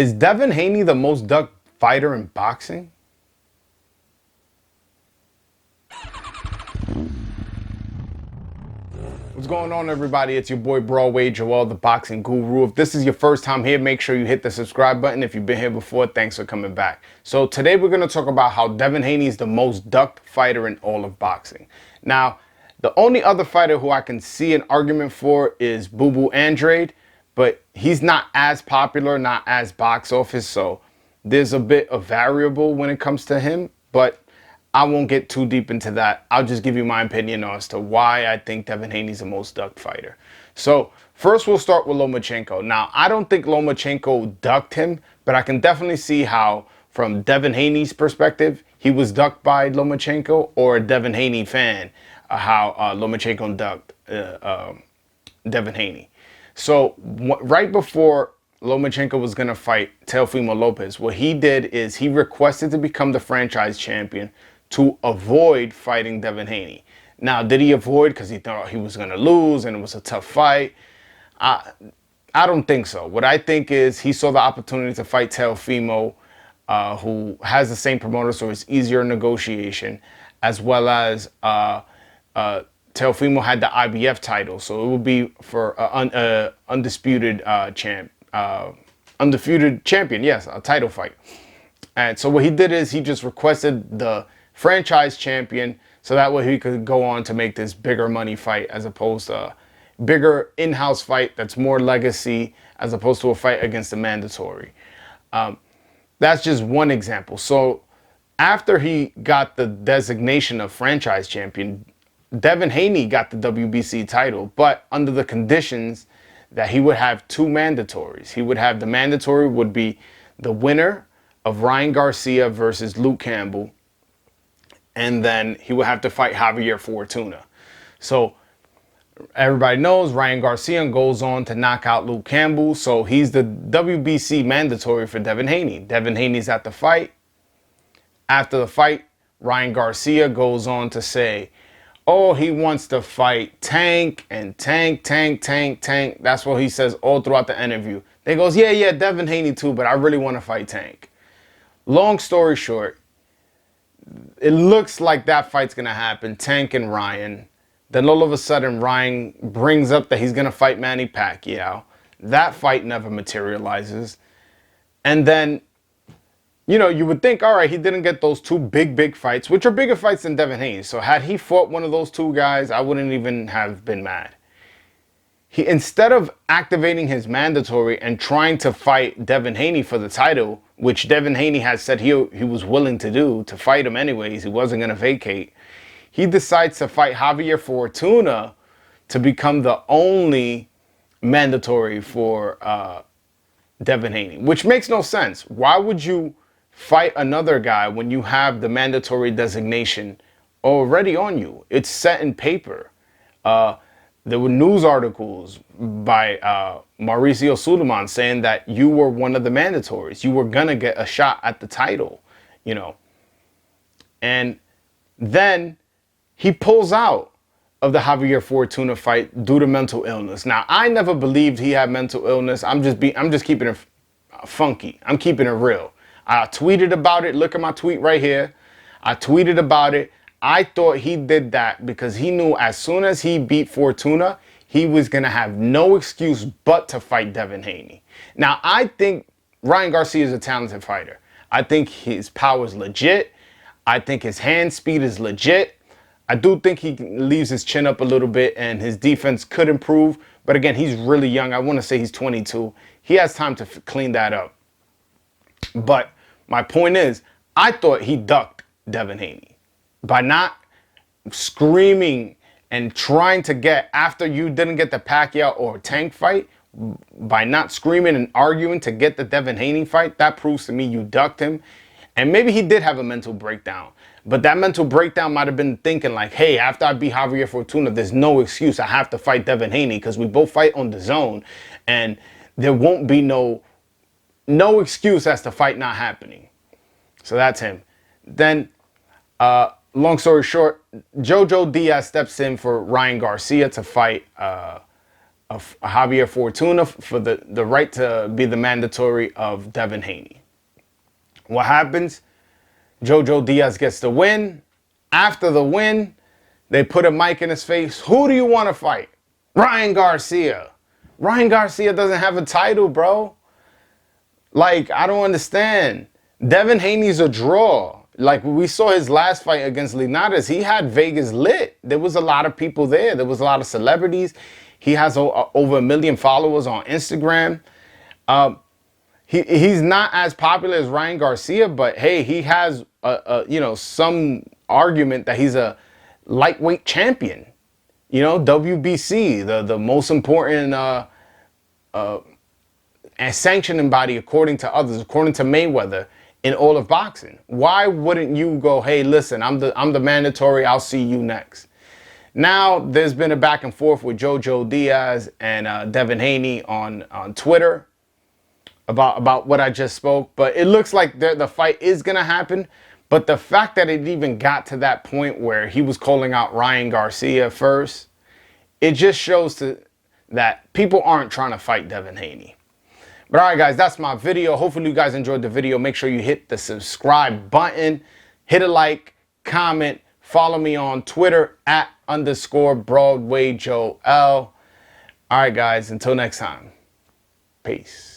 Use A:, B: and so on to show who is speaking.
A: Is Devin Haney the most ducked fighter in boxing? What's going on, everybody? It's your boy Broadway Joel, the boxing guru. If this is your first time here, make sure you hit the subscribe button. If you've been here before, thanks for coming back. So today we're going to talk about how Devin Haney is the most ducked fighter in all of boxing. Now, the only other fighter who I can see an argument for is Boo Boo Andrade, but he's not as popular, not as box office, so there's a bit of variable when it comes to him, but I won't get too deep into that. I'll just give you my opinion as to why I think Devin Haney's the most ducked fighter. So first we'll start with Lomachenko. Now, I don't think Lomachenko ducked him, but I can definitely see how, from Devin Haney's perspective, he was ducked by Lomachenko, or a Devin Haney fan, how Lomachenko ducked Devin Haney. So right before Lomachenko was going to fight Teofimo Lopez, what he did is he requested to become the franchise champion to avoid fighting Devin Haney. Now, did he avoid because he thought he was going to lose and it was a tough fight? I don't think so. What I think is he saw the opportunity to fight Teofimo, who has the same promoter, so it's easier negotiation, as well as Teofimo had the IBF title, so it would be for undisputed champion, yes, a title fight. And so what he did is he just requested the franchise champion, so that way he could go on to make this bigger money fight, as opposed to a bigger in-house fight that's more legacy, as opposed to a fight against a mandatory. That's just one example. So after he got the designation of franchise champion, Devin Haney got the WBC title, but under the conditions that he would have two mandatories. He would have, the mandatory would be the winner of Ryan Garcia versus Luke Campbell, and then he would have to fight Javier Fortuna. So everybody knows Ryan Garcia goes on to knock out Luke Campbell, so he's the WBC mandatory for Devin Haney. Devin Haney's at the fight. After the fight, Ryan Garcia goes on to say, oh, he wants to fight Tank and Tank. That's what he says all throughout the interview. They goes, yeah, Devin Haney too, but I really want to fight Tank. Long story short, it looks like that fight's going to happen, Tank and Ryan. Then all of a sudden, Ryan brings up that he's going to fight Manny Pacquiao. That fight never materializes. And then, you know, you would think, all right, he didn't get those two big fights, which are bigger fights than Devin Haney. So had he fought one of those two guys, I wouldn't even have been mad. He, instead of activating his mandatory and trying to fight Devin Haney for the title, which Devin Haney has said he was willing to do, to fight him anyways, he wasn't going to vacate, he decides to fight Javier Fortuna to become the only mandatory for Devin Haney, which makes no sense. Why would you fight another guy when you have the mandatory designation already on you? It's set in paper. There were news articles by Mauricio Suleiman saying that you were one of the mandatories. You were going to get a shot at the title, you know. And then he pulls out of the Javier Fortuna fight due to mental illness. Now, I never believed he had mental illness. I'm just keeping it funky. I'm keeping it real. I tweeted about it. Look at my tweet right here. I tweeted about it. I thought he did that because he knew as soon as he beat Fortuna, he was going to have no excuse but to fight Devin Haney. Now, I think Ryan Garcia is a talented fighter. I think his power is legit. I think his hand speed is legit. I do think he leaves his chin up a little bit and his defense could improve. But again, he's really young. I want to say he's 22. He has time to clean that up. But my point is, I thought he ducked Devin Haney by not screaming and trying to get, after you didn't get the Pacquiao or Tank fight, by not screaming and arguing to get the Devin Haney fight. That proves to me you ducked him. And maybe he did have a mental breakdown. But that mental breakdown might have been thinking like, hey, after I beat Javier Fortuna, there's no excuse. I have to fight Devin Haney because we both fight on the zone. And there won't be no excuse as to fight not happening. So that's him. Then, long story short, Jojo Diaz steps in for Ryan Garcia to fight Javier Fortuna for the right to be the mandatory of Devin Haney. What happens? Jojo Diaz gets the win. After the win, they put a mic in his face. Who do you want to fight? Ryan Garcia. Ryan Garcia doesn't have a title, bro. Like, I don't understand. Devin Haney's a draw. Like, we saw his last fight against Linares. He had Vegas lit. There was a lot of people there. There was a lot of celebrities. He has over 1 million followers on Instagram. He's not as popular as Ryan Garcia, but hey, he has some argument that he's a lightweight champion. You know, WBC, the most important and sanctioning body according to others, according to Mayweather, in all of boxing. Why wouldn't you go, hey, listen, I'm the mandatory, I'll see you next? Now there's been a back and forth with Jojo Diaz and Devin Haney on Twitter about what I just spoke, but it looks like the fight is gonna happen. But the fact that it even got to that point where he was calling out Ryan Garcia first, it just shows that people aren't trying to fight Devin Haney. But all right, guys, that's my video. Hopefully you guys enjoyed the video. Make sure you hit the subscribe button, hit a like, comment, follow me on Twitter @_BroadwayJoel. All right, guys, until next time, peace.